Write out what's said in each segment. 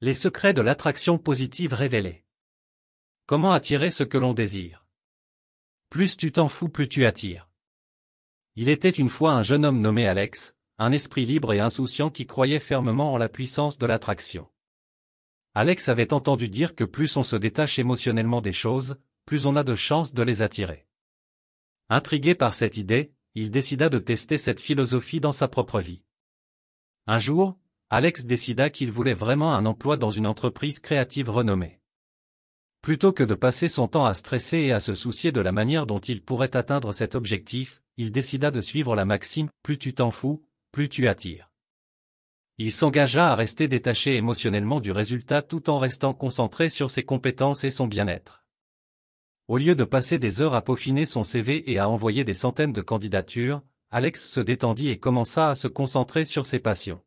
Les secrets de l'attraction positive révélés. Comment attirer ce que l'on désire? Plus tu t'en fous, plus tu attires. Il était une fois un jeune homme nommé Alex, un esprit libre et insouciant qui croyait fermement en la puissance de l'attraction. Alex avait entendu dire que plus on se détache émotionnellement des choses, plus on a de chances de les attirer. Intrigué par cette idée, il décida de tester cette philosophie dans sa propre vie. Un jour, Alex décida qu'il voulait vraiment un emploi dans une entreprise créative renommée. Plutôt que de passer son temps à stresser et à se soucier de la manière dont il pourrait atteindre cet objectif, il décida de suivre la maxime « plus tu t'en fous, plus tu attires ». Il s'engagea à rester détaché émotionnellement du résultat tout en restant concentré sur ses compétences et son bien-être. Au lieu de passer des heures à peaufiner son CV et à envoyer des centaines de candidatures, Alex se détendit et commença à se concentrer sur ses passions.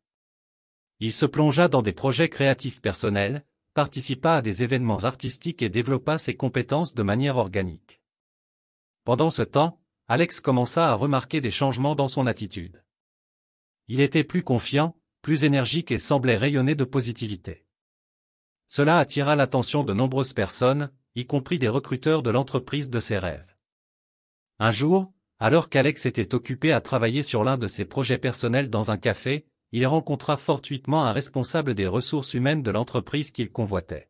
Il se plongea dans des projets créatifs personnels, participa à des événements artistiques et développa ses compétences de manière organique. Pendant ce temps, Alex commença à remarquer des changements dans son attitude. Il était plus confiant, plus énergique et semblait rayonner de positivité. Cela attira l'attention de nombreuses personnes, y compris des recruteurs de l'entreprise de ses rêves. Un jour, alors qu'Alex était occupé à travailler sur l'un de ses projets personnels dans un café, il rencontra fortuitement un responsable des ressources humaines de l'entreprise qu'il convoitait.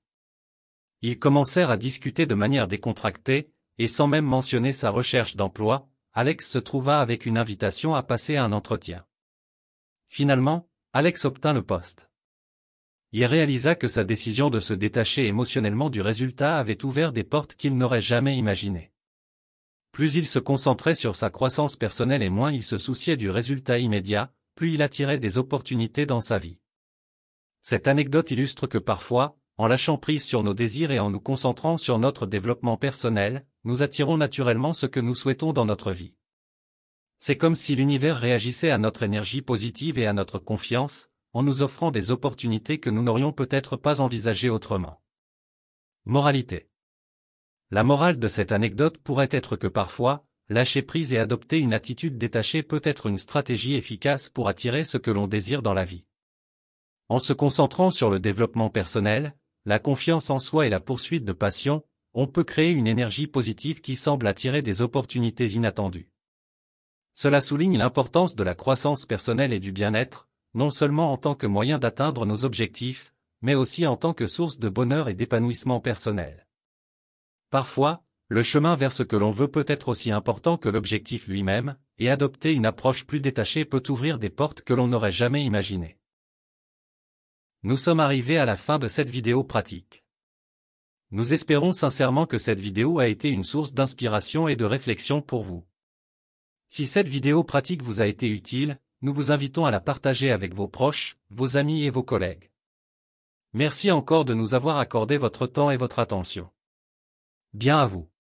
Ils commencèrent à discuter de manière décontractée, et sans même mentionner sa recherche d'emploi, Alex se trouva avec une invitation à passer un entretien. Finalement, Alex obtint le poste. Il réalisa que sa décision de se détacher émotionnellement du résultat avait ouvert des portes qu'il n'aurait jamais imaginées. Plus il se concentrait sur sa croissance personnelle et moins il se souciait du résultat immédiat, plus il attirait des opportunités dans sa vie. Cette anecdote illustre que parfois, en lâchant prise sur nos désirs et en nous concentrant sur notre développement personnel, nous attirons naturellement ce que nous souhaitons dans notre vie. C'est comme si l'univers réagissait à notre énergie positive et à notre confiance, en nous offrant des opportunités que nous n'aurions peut-être pas envisagées autrement. Moralité. La morale de cette anecdote pourrait être que parfois, lâcher prise et adopter une attitude détachée peut être une stratégie efficace pour attirer ce que l'on désire dans la vie. En se concentrant sur le développement personnel, la confiance en soi et la poursuite de passion, on peut créer une énergie positive qui semble attirer des opportunités inattendues. Cela souligne l'importance de la croissance personnelle et du bien-être, non seulement en tant que moyen d'atteindre nos objectifs, mais aussi en tant que source de bonheur et d'épanouissement personnel. Parfois, le chemin vers ce que l'on veut peut être aussi important que l'objectif lui-même, et adopter une approche plus détachée peut ouvrir des portes que l'on n'aurait jamais imaginées. Nous sommes arrivés à la fin de cette vidéo pratique. Nous espérons sincèrement que cette vidéo a été une source d'inspiration et de réflexion pour vous. Si cette vidéo pratique vous a été utile, nous vous invitons à la partager avec vos proches, vos amis et vos collègues. Merci encore de nous avoir accordé votre temps et votre attention. Bien à vous.